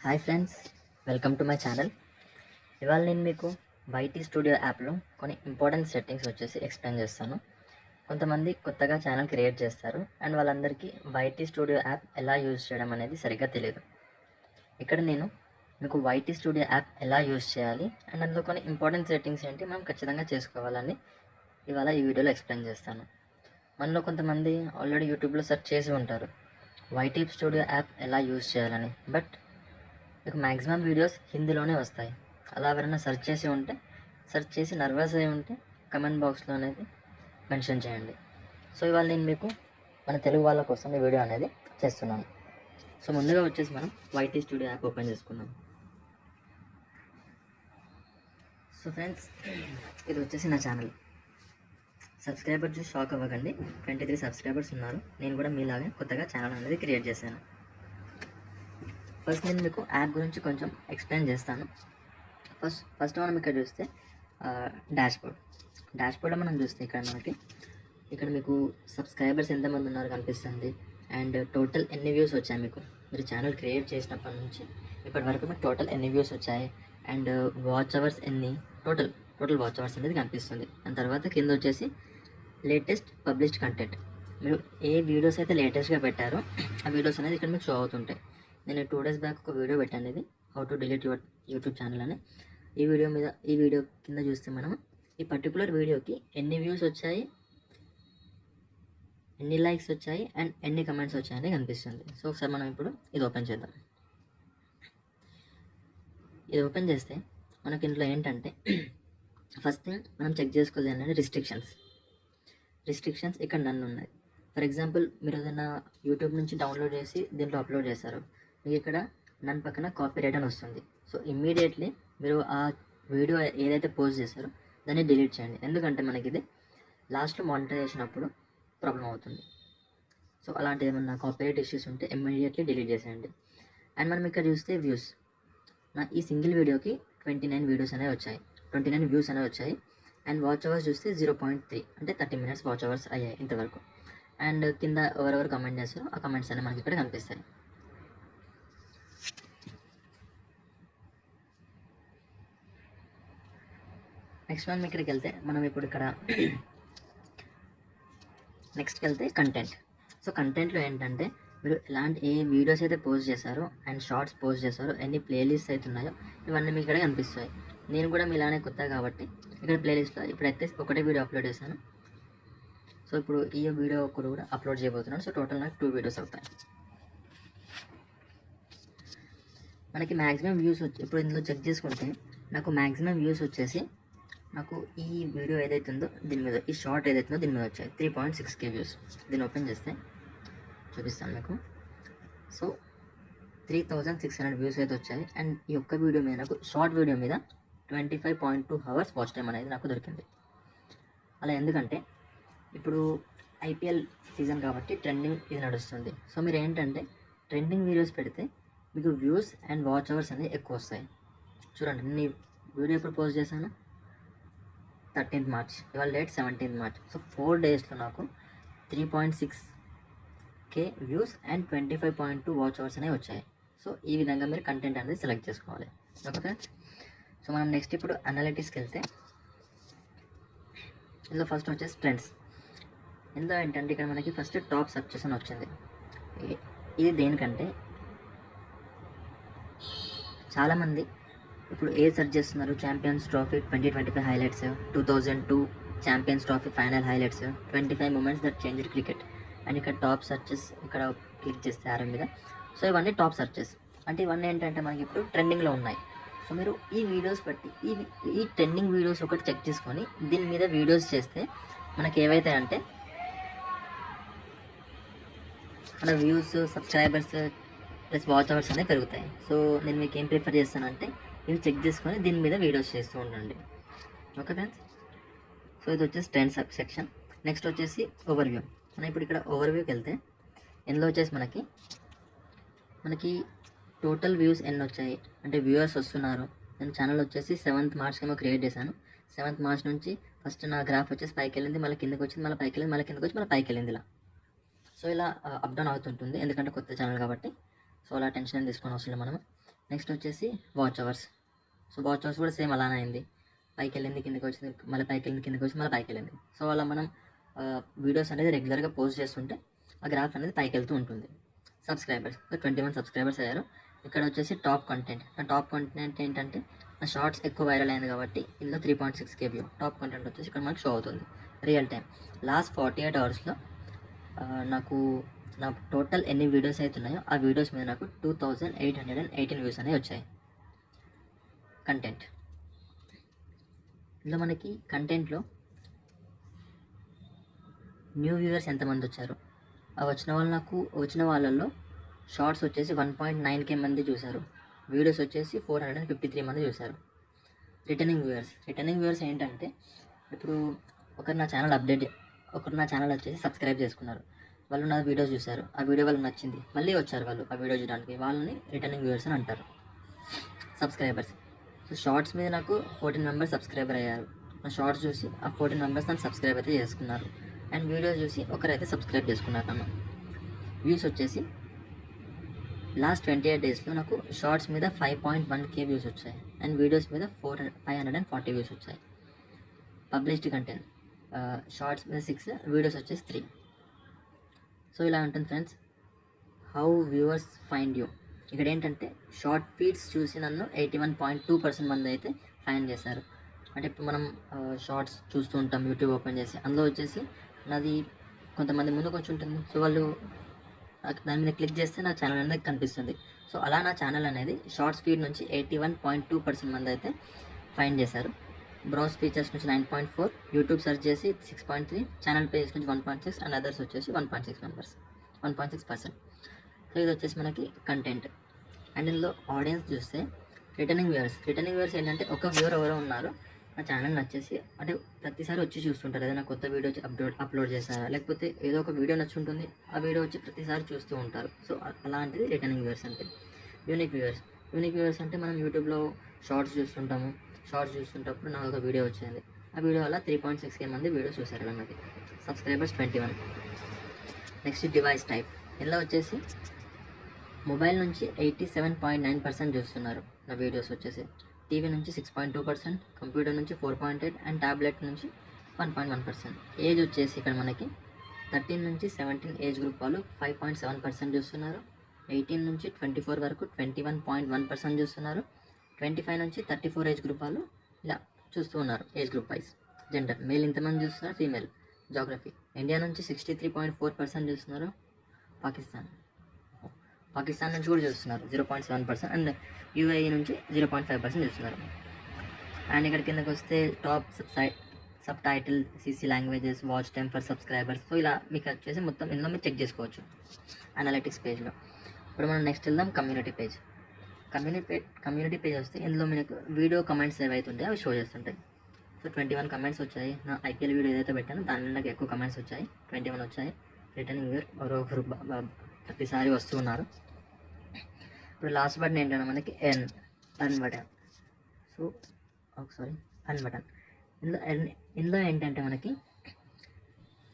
Hi friends, welcome to my channel. ఇవాళ నేను మీకు వైటీ స్టూడియో యాప్లో కొన్ని ఇంపార్టెంట్ సెట్టింగ్స్ వచ్చేసి ఎక్స్ప్లెయిన్ చేస్తాను. కొంతమంది కొత్తగా ఛానల్ క్రియేట్ చేస్తారు అండ్ వాళ్ళందరికీ వైటీ స్టూడియో యాప్ ఎలా యూజ్ చేయడం అనేది సరిగ్గా తెలియదు. ఇక్కడ నేను మీకు వైటీ స్టూడియో యాప్ ఎలా యూజ్ చేయాలి అండ్ అందులో కొన్ని ఇంపార్టెంట్ సెట్టింగ్స్ ఏంటి మనం ఖచ్చితంగా చేసుకోవాలని ఇవాళ ఈ వీడియోలో ఎక్స్ప్లెయిన్ చేస్తాను. మనలో కొంతమంది ఆల్రెడీ యూట్యూబ్లో సెర్చ్ చేసి ఉంటారు వైటీ స్టూడియో యాప్ ఎలా యూజ్ చేయాలని, బట్ మీకు మ్యాక్సిమం వీడియోస్ హిందీలోనే వస్తాయి. అలా ఎవరైనా సెర్చ్ చేసి ఉంటే, సెర్చ్ చేసి నర్వస్ అయి ఉంటే కమెంట్ బాక్స్లో అనేది మెన్షన్ చేయండి. సో ఇవాళ నేను మీకు మన తెలుగు వాళ్ళ కోసం ఈ వీడియో అనేది చేస్తున్నాను. సో ముందుగా వచ్చేసి మనం వైటీ స్టూడియో యాప్ ఓపెన్ చేసుకుందాం. సో ఫ్రెండ్స్, ఇది వచ్చేసి నా ఛానల్. సబ్స్క్రైబర్ చూసి షాక్ అవ్వకండి, 23 సబ్స్క్రైబర్స్ ఉన్నారు. నేను కూడా మీలాగే కొత్తగా ఛానల్ అనేది క్రియేట్ చేశాను. ఫస్ట్ నేను మీకు యాప్ గురించి కొంచెం ఎక్స్ప్లెయిన్ చేస్తాను. ఫస్ట్ మనం ఇక్కడ చూస్తే డాష్బోర్డ్లో మనం చూస్తే ఇక్కడ మీకు సబ్స్క్రైబర్స్ ఎంతమంది ఉన్నారు కనిపిస్తుంది అండ్ టోటల్ ఎన్ని వ్యూస్ వచ్చాయి. మీరు ఛానల్ క్రియేట్ చేసినప్పటి నుంచి ఇప్పటి వరకు మీకు టోటల్ ఎన్ని వ్యూస్ వచ్చాయి అండ్ వాచ్ అవర్స్ ఎన్ని, టోటల్ వాచ్ అవర్స్ అనేది కనిపిస్తుంది. దాని తర్వాత కింద వచ్చేసి లేటెస్ట్ పబ్లిష్డ్ కంటెంట్. మీరు ఏ వీడియోస్ అయితే లేటెస్ట్గా పెట్టారో ఆ వీడియోస్ అనేది ఇక్కడ మీకు షో అవుతుంటాయి. నేను 2 days బ్యాక్ ఒక వీడియో పెట్టాను, ఇది how to delete your YouTube channel అని. ఈ వీడియో కింద చూస్తే మనం ఈ పర్టికులర్ వీడియోకి ఎన్ని వ్యూస్ వచ్చాయి, ఎన్ని లైక్స్ వచ్చాయి అండ్ ఎన్ని కమెంట్స్ వచ్చాయని కనిపిస్తుంది. సో ఒకసారి మనం ఇప్పుడు ఇది ఓపెన్ చేద్దాం. ఇది ఓపెన్ చేస్తే మనకి ఇంట్లో ఏంటంటే ఫస్ట్ థింగ్ మనం చెక్ చేసుకోవాలి ఏంటంటే రిస్ట్రిక్షన్స్ ఇక్కడ నన్ను ఉన్నాయి. ఫర్ ఎగ్జాంపుల్, మీరు ఏదైనా యూట్యూబ్ నుంచి డౌన్లోడ్ చేసి దీంట్లో అప్లోడ్ చేశారు, మీకు ఇక్కడ నన్ను పక్కన కాపీరైట్ అని వస్తుంది. సో ఇమ్మీడియట్లీ మీరు ఆ వీడియో ఏదైతే పోస్ట్ చేశారో దాన్ని డిలీట్ చేయండి. ఎందుకంటే మనకి ఇది లాస్ట్లో మానిటైజేషన్ అప్పుడు ప్రాబ్లం అవుతుంది. సో అలాంటి ఏమన్నా కాపీరైట్ ఇష్యూస్ ఉంటే ఇమ్మీడియట్లీ డిలీట్ చేసేయండి. అండ్ మనం ఇక్కడ చూస్తే వ్యూస్, నా ఈ సింగిల్ వీడియోకి 29 వ్యూస్ అనేవి వచ్చాయి అండ్ వాచ్ అవర్స్ చూస్తే 0.3 అంటే 30 minutes వాచ్ అవర్స్ అయ్యాయి ఇంతవరకు. అండ్ కింద ఎవరెవరు కమెంట్ చేస్తారో ఆ కమెంట్స్ అనేవి మనకి ఇక్కడ కనిపిస్తాయి. నెక్స్ట్ మనం ఇక్కడికి వెళ్తే మనం ఇప్పుడు ఇక్కడ నెక్స్ట్కి వెళ్తే కంటెంట్. సో కంటెంట్లో ఏంటంటే మీరు ఏ వీడియోస్ అయితే పోస్ట్ చేశారో అండ్ షార్ట్స్ పోస్ట్ చేశారో, ఎన్ని ప్లేలిస్ట్స్ అయితే ఉన్నాయో ఇవన్నీ మీకు ఇక్కడ కనిపిస్తాయి. నేను కూడా మీలానే కొత్త కాబట్టి ఇక్కడ ప్లేలిస్ట్లో ఇప్పుడైతే ఒకటే వీడియో అప్లోడ్ చేశాను. సో ఇప్పుడు ఈ వీడియో ఒకటి కూడా అప్లోడ్ చేయబోతున్నాను. సో టోటల్ నాకు 2 వీడియోస్ అవుతాయి. మనకి మ్యాక్సిమం వ్యూస్ ఇప్పుడు ఇందులో చెక్ చేసుకుంటే నాకు మ్యాక్సిమం వ్యూస్ వచ్చేసి నాకు ఈ వీడియో ఏదైతే ఉందో దీని మీద, ఈ షార్ట్ ఏదైతే ఉందో దీని మీద వచ్చాయి 3.6K వ్యూస్. దీన్ని ఓపెన్ చేస్తే చూపిస్తాను మీకు. సో 3600 వ్యూస్ అయితే వచ్చాయి అండ్ ఈ ఒక్క వీడియో మీద నాకు షార్ట్ వీడియో మీద 25.2 hours వాచ్ టైం అనేది నాకు దొరికింది. అలా ఎందుకంటే ఇప్పుడు IPL సీజన్ కాబట్టి ట్రెండింగ్ ఇది నడుస్తుంది. సో మీరు ఏంటంటే ట్రెండింగ్ వీడియోస్ పెడితే మీకు వ్యూస్ అండ్ వాచ్ అవర్స్ అనేవి ఎక్కువ వస్తాయి. చూడండి, నేను వీడియో ఎప్పుడు పోస్ట్ చేశాను 13th March, ఇవాళ డేట్ 17th March. సో 4 daysలో నాకు 3.6K views and 25.2 watch hours అనేవి వచ్చాయి. సో ఈ విధంగా మీరు కంటెంట్ అనేది సెలెక్ట్ చేసుకోవాలి. ఓకే, సో మనం నెక్స్ట్ ఇప్పుడు అనాలిటిక్స్కి వెళ్తే ఇందులో ఫస్ట్ వచ్చేసి ట్రెండ్స్. ఇందులో ఏంటంటే ఇక్కడ మనకి ఫస్ట్ టాప్ సర్చెస్ అని వచ్చింది. ఇది దేనికంటే చాలామంది ఇప్పుడు సెర్చ్ చేస్తున్నారు, champions trophy 2025 highlights, 2002 champions trophy final highlights, 25 moments that changed cricket and ఇక్కడ టాప్ సర్చెస్ ఇక్కడ క్లిక్ చేస్తే ఆరం మీద. సో ఇవన్నీ టాప్ సర్చెస్ అంటే ఇవన్నీ ఏంటంటే మనకి ఇప్పుడు ట్రెండింగ్లో ఉన్నాయి. సో మీరు ఈ వీడియోస్ బట్టి ఈ ట్రెండింగ్ వీడియోస్ ఒకటి చెక్ చేసుకొని దీని మీద వీడియోస్ చేస్తే మనకి ఏవైతే అంటే మన views, subscribers plus watch hours అనేవి పెరుగుతాయి. సో నేను మీకు ఏం ప్రిఫర్ చేస్తానంటే ఇవి చెక్ చేసుకొని దీని మీద వీడియోస్ చేస్తూ ఉండండి. ఓకే ఫ్రెండ్స్, సో ఇది వచ్చేసి ట్రెండ్స్ సెక్షన్. నెక్స్ట్ వచ్చేసి ఓవర్వ్యూ. మనం ఇప్పుడు ఇక్కడ ఓవర్వ్యూకి వెళ్తే ఇందులో వచ్చేసి మనకి టోటల్ వ్యూస్ ఎన్ని వచ్చాయి అంటే వ్యూవర్స్ వస్తున్నారు. నేను ఛానల్ వచ్చేసి 7th March ఏమో క్రియేట్ చేశాను. 7th March నుంచి ఫస్ట్ నా గ్రాఫ్ వచ్చేసి పైకి వెళ్ళింది, మళ్ళీ కిందకి వచ్చింది, మళ్ళీ పైకి వెళ్ళింది, మళ్ళీ కిందకి వచ్చి మళ్ళీ పైకి వెళ్ళింది ఇలా. సో ఇలా అప్ డౌన్ అవుతుంటుంది ఎందుకంటే కొత్త ఛానల్ కాబట్టి. సో అలా టెన్షన్ తీసుకొని అవసరం మనం నెక్స్ట్ వచ్చేసి watch hours. So watch hours కూడా సేమ్ అలానే అయింది, పైకి వెళ్ళింది, కిందకి వచ్చింది, మళ్ళీ పైకి వెళ్ళింది, కిందకి వచ్చి మళ్ళీ పైకి వెళ్ళింది. సో అలా మనం వీడియోస్ అనేది రెగ్యులర్గా పోస్ట్ చేస్తుంటే ఆ గ్రాఫ్ అనేది పైకి వెళ్తూ ఉంటుంది. సబ్స్క్రైబర్స్ 21 సబ్స్క్రైబర్స్ అయ్యారు. ఇక్కడ వచ్చేసి టాప్ కంటెంట్. టాప్ కంటెంట్ ఏంటంటే నా షార్ట్స్ ఎక్కువ వైరల్ అయింది కాబట్టి ఇందులో 3.6K వ్యూ. టాప్ కంటెంట్ వచ్చేసి ఇక్కడ మనకు షో అవుతుంది రియల్ టైం. లాస్ట్ 48 అవర్స్లో నాకు నా టోటల్ ఎన్ని వీడియోస్ అవుతున్నాయో ఆ వీడియోస్ మీద నాకు 2818 వ్యూస్ అనేవి వచ్చాయి. కంటెంట్ ఇందులో మనకి కంటెంట్లో న్యూ వ్యూవర్స్ ఎంతమంది వచ్చారు, ఆ వచ్చిన వాళ్ళల్లో షార్ట్స్ వచ్చేసి 1.9K మంది చూశారు, వీడియోస్ వచ్చేసి 453 మంది చూశారు. రిటర్నింగ్ వ్యూవర్స్ ఏంటంటే ఇప్పుడు ఒకరు నా ఛానల్ వచ్చేసి సబ్స్క్రైబ్ చేసుకున్నారు, వాళ్ళు నా వీడియోస్ చూశారు, ఆ వీడియో వాళ్ళకి నచ్చింది, మళ్ళీ వచ్చారు వాళ్ళు ఆ వీడియో చూడడానికి, వాళ్ళని రిటర్నింగ్ వ్యూవర్స్ అని అంటారు. సబ్స్క్రైబర్స్, సో షార్ట్స్ మీద నాకు 14 మెంబర్స్ సబ్స్క్రైబర్ అయ్యారు. నా షార్ట్స్ చూసి ఆ 14 మెంబర్స్ నన్ను సబ్స్క్రైబ్ అయితే చేసుకున్నారు, అండ్ వీడియోస్ చూసి ఒకరైతే సబ్స్క్రైబ్ చేసుకున్నారు నన్ను. వ్యూస్ వచ్చేసి లాస్ట్ 28 డేస్లో నాకు షార్ట్స్ మీద 5.1K వ్యూస్ వచ్చాయి, అండ్ వీడియోస్ మీద 540 వ్యూస్ వచ్చాయి. పబ్లిష్డ్ కంటెంట్ షార్ట్స్ మీద 6, వీడియోస్ వచ్చేసి 3. సో ఇలా ఉంటుంది friends, how viewers find you. ఇక్కడ ఏంటంటే షార్ట్ ఫీడ్స్ చూసి నన్ను 81.2% మంది అయితే ఫైండ్ చేశారు. అంటే ఇప్పుడు మనం షార్ట్స్ చూస్తూ ఉంటాం యూట్యూబ్ ఓపెన్ చేసి, అందులో వచ్చేసి నాది కొంతమంది ముందుకు వచ్చి ఉంటుంది, సో వాళ్ళు దాని మీద క్లిక్ చేస్తే నా ఛానల్ అనేది కనిపిస్తుంది. సో అలా నా ఛానల్ అనేది షార్ట్స్ ఫీడ్ నుంచి 81.2% మంది అయితే ఫైండ్ చేశారు. బ్రౌజ్ ఫీచర్స్ నుంచి 9.4, యూట్యూబ్ సెర్చ్ చేసి 6.3, ఛానల్ పేజ్ నుంచి 1.6, అండ్ అదర్స్ వచ్చేసి 1.6%. సో ఇది వచ్చేసి మనకి కంటెంట్. అండ్ ఇందులో ఆడియన్స్ చూస్తే రిటర్నింగ్ వ్యూవర్స్ ఏంటంటే ఒక వ్యూవర్ ఎవరో ఉన్నారు, నా ఛానల్ నచ్చేసి అంటే ప్రతిసారి వచ్చి చూస్తుంటారు, ఏదైనా కొత్త వీడియో అప్లోడ్ చేస్తారా, లేకపోతే ఏదో ఒక వీడియో నచ్చుంటుంది, ఆ వీడియో వచ్చి ప్రతిసారి చూస్తూ ఉంటారు. సో అలాంటిది రిటర్నింగ్ వ్యూవర్స్ అంటే. యూనిక్ వ్యూవర్స్ అంటే మనం యూట్యూబ్లో షార్ట్స్ చూస్తుంటప్పుడు నాకు ఒక వీడియో వచ్చింది, ఆ వీడియో వల్ల 3.6K మంది వీడియోస్ చూసారు అన్నది. సబ్స్క్రైబర్స్ 21. Next device type. ఇందులో వచ్చేసి మొబైల్ నుంచి 87.9% చూస్తున్నారు నా వీడియోస్ వచ్చేసి, టీవీ నుంచి 6.2%, కంప్యూటర్ నుంచి 4.8, అండ్ ట్యాబ్లెట్ నుంచి 1.1%. ఏజ్ వచ్చేసి ఇక్కడ మనకి 13 నుంచి 17 ఏజ్ గ్రూప్ వాళ్ళు 5.7% చూస్తున్నారు, 18 నుంచి 24 వరకు 21.1% చూస్తున్నారు, 25 నుంచి 34 ఏజ్ గ్రూప్ వాళ్ళు ఇలా చూస్తూ ఉన్నారు age group wise. Gender male ఇంతమంది చూస్తున్నారు, ఫీమేల్. జాగ్రఫీ ఇండియా నుంచి 63.4% చూస్తున్నారు, పాకిస్తాన్ నుంచి కూడా చూస్తున్నారు 0.7%, అండ్ యూఏఈ నుంచి 0.5% చూస్తున్నారు. అండ్ ఇక్కడ కిందకి వస్తే top sub title, CC languages, watch time for subscribers. So ఇలా మీకు వచ్చేసి మొత్తం ఇందులో మీరు చెక్ చేసుకోవచ్చు అనలిటిక్స్ పేజ్లో. ఇప్పుడు మనం నెక్స్ట్ వెళ్దాం కమ్యూనిటీ పేజ్. కమ్యూనిటీ పేజ్ వస్తే ఇందులో మీకు వీడియో కమెంట్స్ ఏవైతే ఉంటాయో అవి షో చేస్తుంటాయి. సో 21 కమెంట్స్ వచ్చాయి. నా ఐపీఎల్ వీడియో ఏదైతే పెట్టానో దాని నాకు ఎక్కువ కమెంట్స్ వచ్చాయి, 21 వచ్చాయి. రిటర్నింగ్ వ్యూవర్ ఒకరు ప్రతిసారి వస్తూ ఉన్నారు. ఇప్పుడు లాస్ట్ బటన్ ఏంటంటే మనకి earn button. So earn button ఇందులో ఏంటంటే మనకి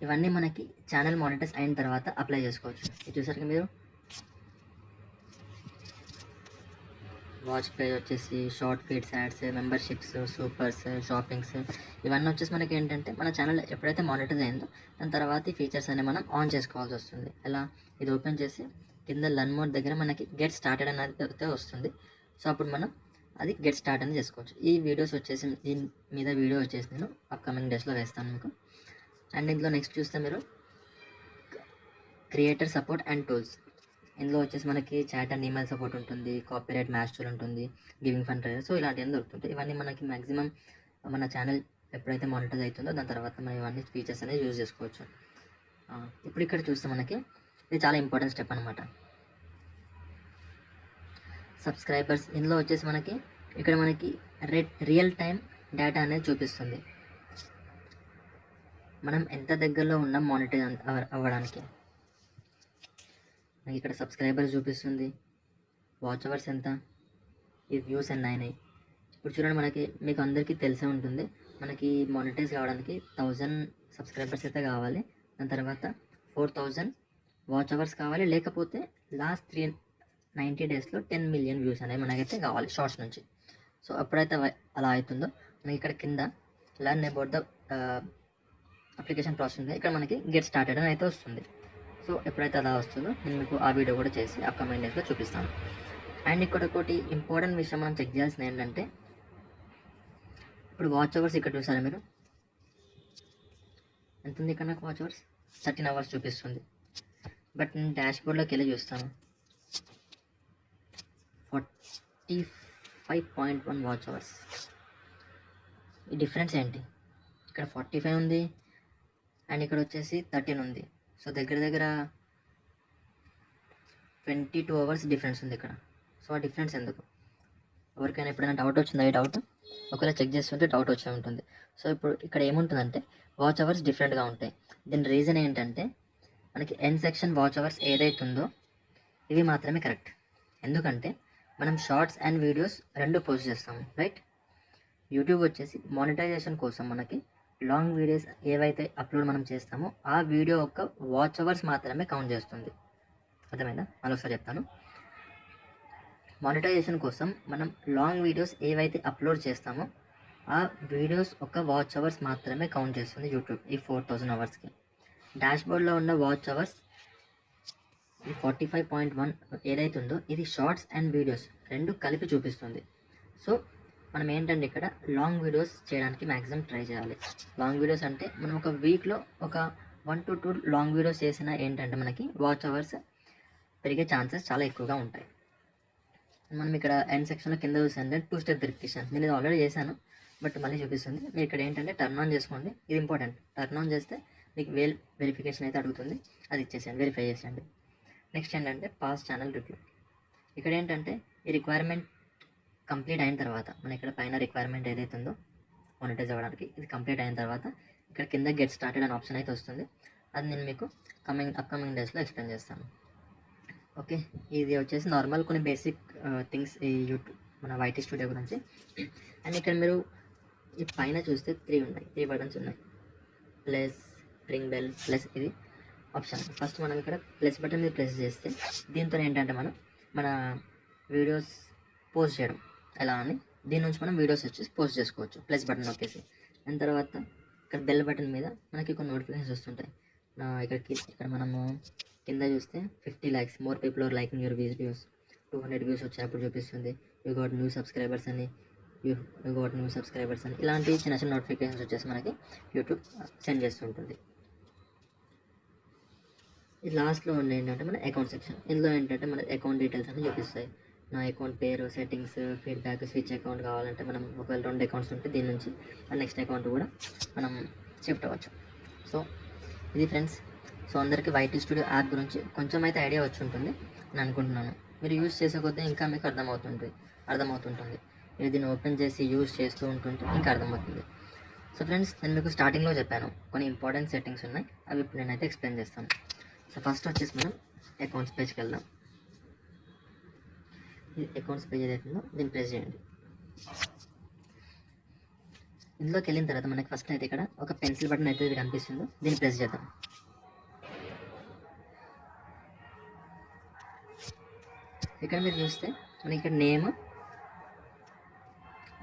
ఇవన్నీ మనకి ఛానల్ మానిటైజ్ అయిన తర్వాత అప్లై చేసుకోవచ్చు. ఇది చూసారు మీరు, వాచ్ పేజ్ వచ్చేసి short feeds, ads, memberships, supers, shoppings, ఇవన్నీ వచ్చేసి మనకి ఏంటంటే మన ఛానల్ ఎప్పుడైతే మానిటైజ్ అయిందో దాని తర్వాత ఈ ఫీచర్స్ అనేవి మనం ఆన్ చేసుకోవాల్సి వస్తుంది. ఎలా, ఇది ఓపెన్ చేసి కింద లర్న్ మోడ్ దగ్గర మనకి గెట్ స్టార్టెడ్ అనేది అయితే వస్తుంది. సో అప్పుడు మనం అది గెట్ స్టార్ట్ అని చేసుకోవచ్చు. ఈ వీడియోస్ వచ్చేసి దీని మీద వీడియో వచ్చేసి నేను అప్కమింగ్ డేస్లో వేస్తాను మీకు. అండ్ ఇందులో నెక్స్ట్ చూస్తే మీరు క్రియేటర్ సపోర్ట్ అండ్ టూల్స్. ఇందులో వచ్చేసి మనకి చాట్ అండ్ ఈమెయిల్ సపోర్ట్ ఉంటుంది, కాపీరైట్ మ్యాచ్ టూల్ ఉంటుంది, గివింగ్ ఫండ్ ట్రైలర్. సో ఇలాంటివన్నీ దొరుకుతుంటాయి. ఇవన్నీ మనకి మ్యాక్సిమం మన ఛానల్ ఎప్పుడైతే మానిటైజ్ అవుతుందో దాని తర్వాత మనం ఇవన్నీ ఫీచర్స్ అనేది యూజ్ చేసుకోవచ్చు. ఇప్పుడు ఇక్కడ చూస్తే మనకి ఇది చాలా ఇంపార్టెంట్ స్టెప్ అనమాట. సబ్స్క్రైబర్స్ ఇందులో వచ్చేసి మనకి ఇక్కడ మనకి రియల్ టైం డేటా అనేది చూపిస్తుంది, మనం ఎంత దగ్గరలో ఉన్నాం మానిటైజ్ అవ్వడానికి. నాకు ఇక్కడ సబ్స్క్రైబర్స్ చూపిస్తుంది, వాచ్ అవర్స్ ఎంత, ఈ వ్యూస్ ఎన్ని అయినాయి. ఇప్పుడు చూడండి, మనకి మీకు అందరికీ తెలిసే ఉంటుంది, మనకి మానిటైజ్ కావడానికి 1000 సబ్స్క్రైబర్స్ అయితే కావాలి, దాని తర్వాత 4000 వాచ్ అవర్స్ కావాలి, లేకపోతే లాస్ట్ 90 డేస్లో 10 మిలియన్ వ్యూస్ అనేవి మనకైతే కావాలి షార్ట్స్ నుంచి. సో ఎప్పుడైతే అలా అవుతుందో మనకి ఇక్కడ కింద learn about the application process ఉంది, ఇక్కడ మనకి గెట్ స్టార్టెడ్ అని అయితే వస్తుంది. సో ఎప్పుడైతే అలా వస్తుందో నేను మీకు ఆ వీడియో కూడా చేసి అప్కమింగ్ డేస్లో చూపిస్తాను. అండ్ ఇక్కడ ఒకటి ఇంపార్టెంట్ విషయం మనం చెక్ చేయాల్సింది ఏంటంటే, ఇప్పుడు వాచ్ అవర్స్ ఇక్కడ చూసారా మీరు, ఎంత ఉంది ఇక్కడ నాకు వాచ్ అవర్స్ 13 అవర్స్ చూపిస్తుంది. బట్ నేను డాష్బోర్డ్లోకి వెళ్ళి చూస్తాను, 45.1 వాచ్ అవర్స్. ఈ డిఫరెన్స్ ఏంటి, ఇక్కడ 45 ఉంది అండ్ ఇక్కడ వచ్చేసి 13 ఉంది. సో దగ్గర దగ్గర 22 అవర్స్ డిఫరెన్స్ ఉంది ఇక్కడ. సో ఆ డిఫరెన్స్ ఎందుకు? ఎవరికైనా ఎప్పుడైనా డౌట్ వచ్చిందా? ఈ డౌట్ ఒకవేళ చెక్ చేస్తుంటే డౌట్ వచ్చే ఉంటుంది. సో ఇప్పుడు ఇక్కడ ఏముంటుందంటే వాచ్ అవర్స్ డిఫరెంట్గా ఉంటాయి. దీని రీజన్ ఏంటంటే మనకి ఎన్ సెక్షన్ వాచ్ అవర్స్ ఏదైతుందో ఇవి మాత్రమే కరెక్ట్. ఎందుకంటే మనం షార్ట్స్ అండ్ వీడియోస్ రెండు పోస్ట్ చేస్తాము, రైట్? యూట్యూబ్ వచ్చేసి మానిటైజేషన్ కోసం మనకి లాంగ్ వీడియోస్ ఏవైతే అప్లోడ్ మనం చేస్తామో ఆ వీడియో యొక్క వాచ్ అవర్స్ మాత్రమే కౌంట్ చేస్తుంది. అర్థమైందా? మరోసారి చెప్తాను. మానిటైజేషన్ కోసం మనం లాంగ్ వీడియోస్ ఏవైతే అప్లోడ్ చేస్తామో ఆ వీడియోస్ ఒక వాచ్ అవర్స్ మాత్రమే కౌంట్ చేస్తుంది యూట్యూబ్ ఈ 4000 అవర్స్కి. డాష్బోర్డ్లో ఉన్న వాచ్ అవర్స్ ఈ 45.1 ఏదైతుందో ఇది షార్ట్స్ అండ్ వీడియోస్ రెండు కలిపి చూపిస్తుంది. సో మనం ఏంటంటే ఇక్కడ లాంగ్ వీడియోస్ చేయడానికి మ్యాక్సిమం ట్రై చేయాలి. లాంగ్ వీడియోస్ అంటే మనం ఒక వీక్లో ఒక 1 to 2 లాంగ్ వీడియోస్ చేసినా ఏంటంటే మనకి వాచ్ అవర్స్ పెరిగే ఛాన్సెస్ చాలా ఎక్కువగా ఉంటాయి. మనం ఇక్కడ ఎండ్ సెక్షన్లో కింద చూసానంటే 2 స్టెప్ వెరిఫికేషన్, నేను ఇది ఆల్రెడీ చేశాను బట్ మళ్ళీ చూపిస్తుంది. మీరు ఇక్కడ ఏంటంటే టర్న్ ఆన్ చేసుకోండి, ఇది ఇంపార్టెంట్. టర్న్ ఆన్ చేస్తే మీకు వెరిఫికేషన్ అయితే అడుగుతుంది, అది ఇచ్చేసేయండి, వెరిఫై చేసేయండి. నెక్స్ట్ ఏంటంటే పాస్ ఛానల్ రివ్యూ. ఇక్కడ ఏంటంటే ఈ రిక్వైర్మెంట్ కంప్లీట్ అయిన తర్వాత మన ఇక్కడ పైన రిక్వైర్మెంట్ ఏదైతే ఉందో మానిటైజ్ అవ్వడానికి ఇది కంప్లీట్ అయిన తర్వాత ఇక్కడ కింద గెట్ స్టార్టెడ్ అనే ఆప్షన్ అయితే వస్తుంది. అది నేను మీకు అప్కమింగ్ డేస్లో ఎక్స్ప్లెయిన్ చేస్తాను. ఓకే, ఇది వచ్చేసి నార్మల్ కొన్ని బేసిక్ థింగ్స్ ఈ యూట్యూబ్ మన వైటీ స్టూడియో గురించి. అండ్ ఇక్కడ మీరు ఈ పైన చూస్తే 3 బటన్స్ ఉన్నాయి, ప్లస్, రింగ్ బెల్, ప్లస్ ఇది ఆప్షన్. ఫస్ట్ మనం ఇక్కడ ప్లస్ బటన్ మీద ప్రెస్ చేస్తే దీంతో ఏంటంటే మనం మన వీడియోస్ పోస్ట్ చేయడం ఎలా అని దీని నుంచి మనం వీడియోస్ వచ్చేసి పోస్ట్ చేసుకోవచ్చు ప్లస్ బటన్ నొక్కేసి. దాని తర్వాత ఇక్కడ బెల్ బటన్ మీద మనకి కొన్ని నోటిఫికేషన్స్ వస్తుంటాయి. ఇక్కడ మనము కింద చూస్తే 50 likes, more people are liking your videos, 200 views వచ్చినప్పుడు చూపిస్తుంది, యూ గాట్ న్యూ సబ్స్క్రైబర్స్ అని, యూ గాట్ న్యూ సబ్స్క్రైబర్స్ అని. ఇలాంటి చిన్న చిన్న నోటిఫికేషన్స్ వచ్చేసి మనకి యూట్యూబ్ సెండ్ చేస్తుంటుంది. ఇది లాస్ట్లో ఉండే ఏంటంటే మన అకౌంట్ సెక్షన్. ఇందులో ఏంటంటే మన అకౌంట్ డీటెయిల్స్ అని చూపిస్తాయి. నా అకౌంట్ పేరు, సెట్టింగ్స్, ఫీడ్బ్యాక్, స్విచ్ అకౌంట్ కావాలంటే మనం ఒకవేళ 2 అకౌంట్స్ ఉంటే దీని నుంచి నెక్స్ట్ అకౌంట్ కూడా మనం షిఫ్ట్ అవ్వచ్చు. సో ఇది ఫ్రెండ్స్. సో అందరికీ వైటీ స్టూడియో యాప్ గురించి కొంచెం అయితే ఐడియా వచ్చి ఉంటుంది నేను అనుకుంటున్నాను. మీరు యూజ్ చేసే కొద్దీ ఇంకా మీకు అర్థమవుతుంటుంది. మీరు దీన్ని ఓపెన్ చేసి యూజ్ చేస్తూ ఉంటుంటే ఇంకా అర్థమవుతుంది. సో ఫ్రెండ్స్, నేను మీకు స్టార్టింగ్లో చెప్పాను కొన్ని ఇంపార్టెంట్ సెట్టింగ్స్ ఉన్నాయి, అవి ఇప్పుడు నేనైతే ఎక్స్ప్లెయిన్ చేస్తాను. సో ఫస్ట్ వచ్చేసి మనం అకౌంట్స్ పేజ్కి వెళ్దాం. ఈ అకౌంట్స్ పేజ్ ఏదైతుందో దీన్ని ప్రెస్ చేయండి. ఇందులోకి వెళ్ళిన తర్వాత మనకి ఫస్ట్ అయితే ఇక్కడ ఒక పెన్సిల్ బటన్ అయితే ఇది కనిపిస్తుందో దీన్ని ప్రెస్ చేద్దాం. ఇక్కడ మీరు చూస్తే మనకి ఇక్కడ నేమ్,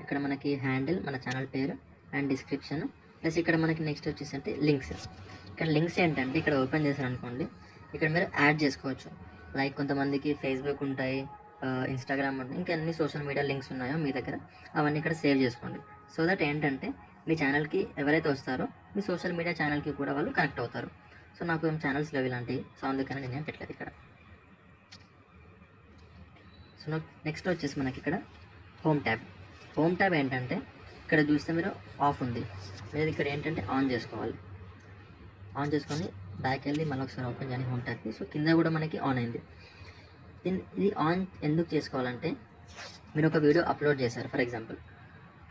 ఇక్కడ మనకి హ్యాండిల్, మన ఛానల్ పేరు అండ్ డిస్క్రిప్షన్, ప్లస్ ఇక్కడ మనకి నెక్స్ట్ వచ్చేసి అంటే లింక్స్. ఇక్కడ లింక్స్ ఏంటంటే ఇక్కడ ఓపెన్ చేశారనుకోండి ఇక్కడ మీరు యాడ్ చేసుకోవచ్చు. లైక్ కొంతమందికి ఫేస్బుక్ ఉంటాయి, ఇన్స్టాగ్రామ్ ఉంటాయి, ఇంకా అన్ని సోషల్ మీడియా లింక్స్ ఉన్నాయో మీ దగ్గర అవన్నీ ఇక్కడ సేవ్ చేసుకోండి. సో దట్ ఏంటంటే మీ ఛానల్కి ఎవరైతే వస్తారో మీ సోషల్ మీడియా ఛానల్కి కూడా వాళ్ళు కనెక్ట్ అవుతారు. సో నాకు ఏం ఛానల్స్ లేవు ఇలాంటివి, సో అందుకని నేనేం పెట్టలేదు ఇక్కడ. సో నెక్స్ట్ వచ్చేసి మనకి ఇక్కడ హోమ్ ట్యాబ్ ఏంటంటే ఇక్కడ చూస్తే మీరు ఆఫ్ ఉంది, లేదు ఇక్కడ ఏంటంటే ఆన్ చేసుకోవాలి. ఆన్ చేసుకొని బ్యాక్ వెళ్ళి మళ్ళీ ఒకసారి ఓపెన్ చేయాలి హోమ్ ట్యాబ్కి. సో కింద కూడా మనకి ఆన్ అయింది. ఇది ఆన్ ఎందుకు చేసుకోవాలంటే మీరు ఒక వీడియో అప్లోడ్ చేశారు ఫర్ ఎగ్జాంపుల్,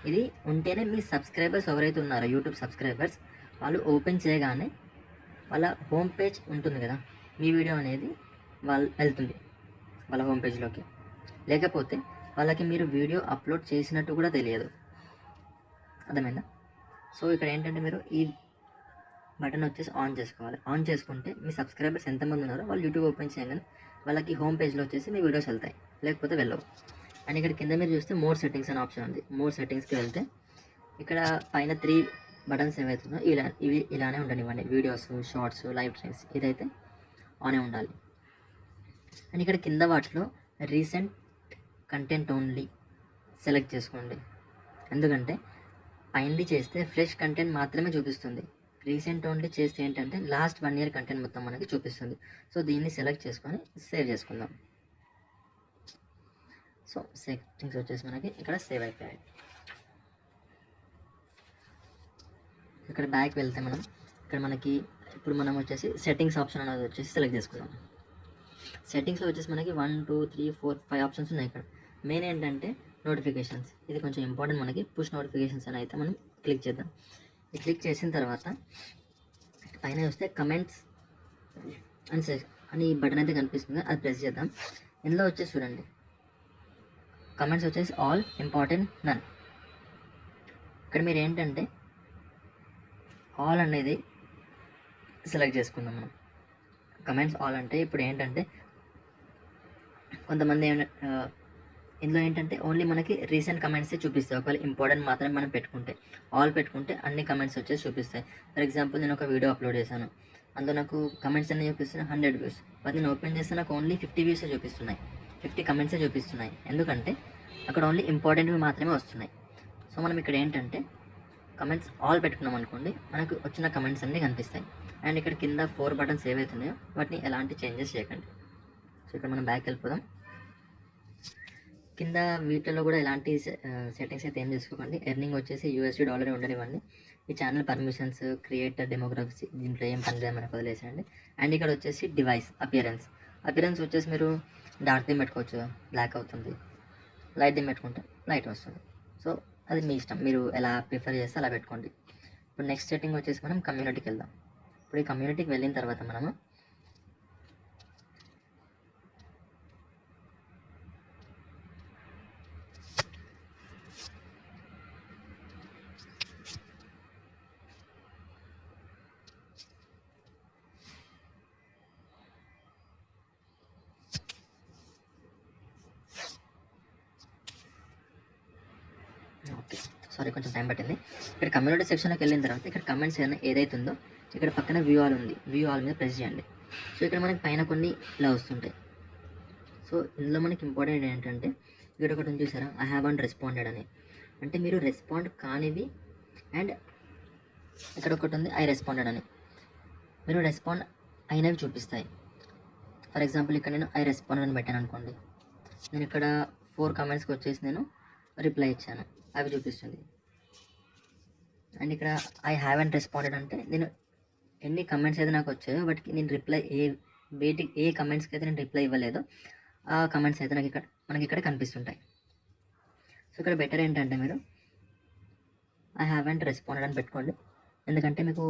ఇది ఉంటేనే మీ సబ్స్క్రైబర్స్ ఎవరైతే ఉన్నారో యూట్యూబ్ సబ్స్క్రైబర్స్ వాళ్ళు ఓపెన్ చేయగానే వాళ్ళ హోమ్ పేజ్ ఉంటుంది కదా, మీ వీడియో అనేది వాళ్ళు వెళ్తుంది వాళ్ళ హోమ్ పేజ్లోకి. లేకపోతే వాళ్ళకి మీరు వీడియో అప్లోడ్ చేసినట్టు కూడా తెలియదు. అర్థమైందా? సో ఇక్కడ ఏంటంటే మీరు ఈ బటన్ వచ్చేసి ఆన్ చేసుకోవాలి. ఆన్ చేసుకుంటే మీ సబ్స్క్రైబర్స్ ఎంతమంది ఉన్నారో వాళ్ళు యూట్యూబ్ ఓపెన్ చేయగానే వాళ్ళకి హోమ్ పేజ్లో వచ్చేసి మీ వీడియోస్ వెళ్తాయి, లేకపోతే వెళ్ళవు. అండ్ ఇక్కడ కింద మీరు చూస్తే మోర్ సెట్టింగ్స్ అనే ఆప్షన్ ఉంది. మోర్ సెట్టింగ్స్కి వెళ్తే ఇక్కడ పైన 3 బటన్స్ ఏవైతుందో ఇవి ఇలానే ఉండనివ్వండి. వీడియోస్, షార్ట్స్, లైవ్ ట్రైన్స్ ఇదైతే ఆనే ఉండాలి. అండ్ ఇక్కడ కింద వాటిలో రీసెంట్ కంటెంట్ ఓన్లీ సెలెక్ట్ చేసుకోండి. ఎందుకంటే పైనది చేస్తే ఫ్రెష్ కంటెంట్ మాత్రమే చూపిస్తుంది. రీసెంట్ ఓన్లీ చేస్తే ఏంటంటే లాస్ట్ 1 year కంటెంట్ మొత్తం మనకి చూపిస్తుంది. సో దీన్ని సెలెక్ట్ చేసుకొని సేవ్ చేసుకుందాం. సో సెట్టింగ్స్ వచ్చేసి మనకి ఇక్కడ సేవ్ అయిపోయాయి. ఇక్కడ బ్యాక్ వెళ్తే ఇక్కడ మనకి ఇప్పుడు మనం వచ్చేసి సెట్టింగ్స్ ఆప్షన్ అనేది వచ్చేసి సెలెక్ట్ చేసుకుందాం. సెట్టింగ్స్లో వచ్చేసి మనకి 1 2 3 4 5 ఆప్షన్స్ ఉన్నాయి. ఇక్కడ మెయిన్ ఏంటంటే నోటిఫికేషన్స్, ఇది కొంచెం ఇంపార్టెంట్. మనకి పుష్ నోటిఫికేషన్స్ అని అయితే మనం క్లిక్ చేద్దాం. ఇది క్లిక్ చేసిన తర్వాత పైన వస్తే కమెంట్స్ అని బటన్ అయితే కనిపిస్తుంది, అది ప్రెస్ చేద్దాం. ఇందులో వచ్చేసి చూడండి, కమెంట్స్ వచ్చేసి ఆల్, ఇంపార్టెంట్, నన్. ఇక్కడ మీరు ఏంటంటే ఆల్ అనేది సెలెక్ట్ చేసుకుందాం మనం. కమెంట్స్ ఆల్ అంటే ఇప్పుడు ఏంటంటే కొంతమంది ఇందులో ఏంటంటే ఓన్లీ మనకి రీసెంట్ కమెంట్సే చూపిస్తాయి. ఒకవేళ ఇంపార్టెంట్ మాత్రమే మనం పెట్టుకుంటే, ఆల్ పెట్టుకుంటే అన్ని కమెంట్స్ వచ్చేసి చూపిస్తాయి. ఫర్ ఎగ్జాంపుల్ నేను ఒక వీడియో అప్లోడ్ చేశాను, అందులో నాకు కమెంట్స్ అన్నీ చూపిస్తున్నాయి 100 వ్యూస్, బట్ నేను ఓపెన్ చేస్తే నాకు ఓన్లీ 50 వ్యూసే చూపిస్తున్నాయి, 50 కమెంట్సే చూపిస్తున్నాయి. ఎందుకంటే అక్కడ ఓన్లీ ఇంపార్టెంట్వి మాత్రమే వస్తున్నాయి. సో మనం ఇక్కడ ఏంటంటే కమెంట్స్ ఆల్ పెట్టుకున్నాం అనుకోండి, మనకు వచ్చిన కమెంట్స్ అన్నీ కనిపిస్తాయి. అండ్ ఇక్కడ కింద 4 బటన్స్ ఏవైతున్నాయో వాటిని ఎలాంటి చేంజెస్ చేయకండి. సో ఇక్కడ మనం బ్యాక్ వెళ్ళిపోదాం. కింద వీటిలో కూడా ఎలాంటి సెట్టింగ్స్ అయితే ఏం చేసుకోకండి. ఎర్నింగ్ వచ్చేసి $USD ఉండనివ్వండి. ఈ ఛానల్ పర్మిషన్స్, క్రియేటర్ డెమోగ్రఫీస్ దీంట్లో ఏం పని లేదు, మనకు వదిలేసేయండి. అండ్ ఇక్కడ వచ్చేసి డివైస్ అపియరెన్స్ వచ్చేసి మీరు డార్క్ థీమ్ పెట్టుకోవచ్చు, బ్లాక్ అవుతుంది. లైట్ థీమ్ పెట్టుకుంటే లైట్ వస్తుంది. సో అది మీ ఇష్టం, మీరు ఎలా ప్రిఫర్ చేస్తే అలా పెట్టుకోండి. ఇప్పుడు నెక్స్ట్ సెట్టింగ్ వచ్చేసి మనం కమ్యూనిటీకి వెళ్దాం. ఇప్పుడు ఈ కమ్యూనిటీకి వెళ్ళిన తర్వాత మనము కొంచెం టైం పట్టింది. ఇక్కడ కమ్యూనిటీ సెక్షన్లోకి వెళ్ళిన తర్వాత ఇక్కడ కమెంట్స్ ఏదైతే ఉందో ఇక్కడ పక్కన వ్యూ ఆల్ ఉంది, వ్యూ ఆల్ మీద ప్రెస్ చేయండి. సో ఇక్కడ మనకి పైన కొన్ని ఇలా వస్తుంటాయి. సో ఇందులో మనకి ఇంపార్టెంట్ ఏంటంటే ఇక్కడ ఒకటి ఉంది చూసారా, ఐ హ్యావ్ రెస్పాండెడ్ అని, అంటే మీరు రెస్పాండ్ కానివి. అండ్ ఇక్కడ ఒకటి ఉంది ఐ రెస్పాండెడ్ అని, మీరు రెస్పాండ్ అయినవి చూపిస్తాయి. ఫర్ ఎగ్జాంపుల్ ఇక్కడ నేను ఐ రెస్పాండెడ్ అని పెట్టాను అనుకోండి, నేను ఇక్కడ 4 కమెంట్స్కి వచ్చేసి నేను రిప్లై ఇచ్చాను, అవి చూపిస్తుంది. అండ్ ఇక్కడ ఐ హ్యావెంట్ రెస్పాండెడ్ అంటే నేను ఎన్ని కమెంట్స్ అయితే నాకు వచ్చాయో వాటికి నేను రిప్లై ఏ కమెంట్స్కి అయితే నేను రిప్లై ఇవ్వలేదో ఆ కమెంట్స్ అయితే మనకి ఇక్కడ కనిపిస్తుంటాయి. సో ఇక్కడ బెటర్ ఏంటంటే మీరు ఐ హ్యావెంట్ రెస్పాండెడ్ అని పెట్టుకోండి. ఎందుకంటే మీకు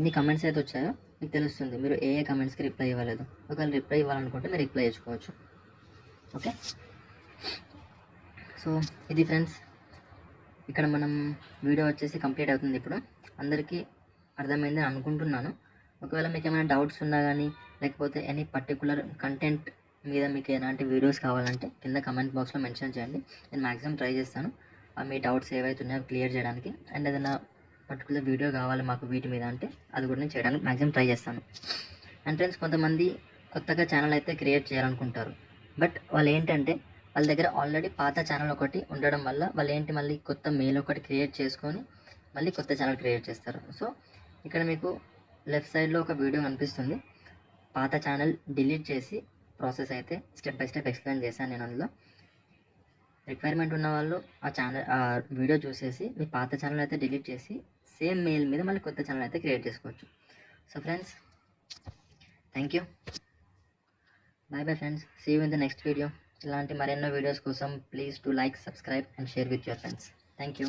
ఎన్ని కమెంట్స్ అయితే వచ్చాయో మీకు తెలుస్తుంది మీరు ఏ కమెంట్స్కి రిప్లై ఇవ్వలేదు. ఒకవేళ రిప్లై ఇవ్వాలనుకుంటే మీరు రిప్లై ఇచ్చుకోవచ్చు. ఓకే, సో ఇది ఫ్రెండ్స్, ఇక్కడ మనం వీడియో వచ్చేసి కంప్లీట్ అవుతుంది. ఇప్పుడు అందరికీ అర్థమైందని అనుకుంటున్నాను. ఒకవేళ మీకు ఏమైనా డౌట్స్ ఉన్నా కానీ, లేకపోతే ఎనీ పర్టికులర్ కంటెంట్ మీద మీకు ఎలాంటి వీడియోస్ కావాలంటే కింద కమెంట్ బాక్స్లో మెన్షన్ చేయండి. నేను మ్యాక్సిమం ట్రై చేస్తాను మీ డౌట్స్ ఏవైతే ఉన్నాయో క్లియర్ చేయడానికి. అండ్ ఏదైనా పర్టికులర్ వీడియో కావాలి మాకు వీటి మీద అంటే అది కూడా నేను చేయడానికి మ్యాక్సిమం ట్రై చేస్తాను. అండ్ ఫ్రెండ్స్, కొంతమంది కొత్తగా ఛానల్ అయితే క్రియేట్ చేయాలనుకుంటారు, బట్ వాళ్ళు ఏంటంటే వాళ్ళ దగ్గర ఆల్రెడీ పాత ఛానల్ ఒకటి ఉండడం వల్ల వాళ్ళు మళ్ళీ కొత్త మెయిల్ ఒకటి క్రియేట్ చేసుకొని మళ్ళీ కొత్త ఛానల్ క్రియేట్ చేస్తారు. సో ఇక్కడ మీకు లెఫ్ట్ సైడ్లో ఒక వీడియో కనిపిస్తుంది, పాత ఛానల్ డిలీట్ చేసి ప్రాసెస్ అయితే స్టెప్ బై స్టెప్ ఎక్స్ప్లెయిన్ చేశాను నేను. అందులో రిక్వైర్మెంట్ ఉన్న వాళ్ళు ఆ వీడియో చూసేసి మీ పాత ఛానల్ అయితే డిలీట్ చేసి సేమ్ మెయిల్ మీద మళ్ళీ కొత్త ఛానల్ అయితే క్రియేట్ చేసుకోవచ్చు. So friends, thank you, bye bye friends, see you in the next video. ఇలాంటి మరెన్నో వీడియోస్ కోసం please to like, subscribe and share with your friends. Thank you.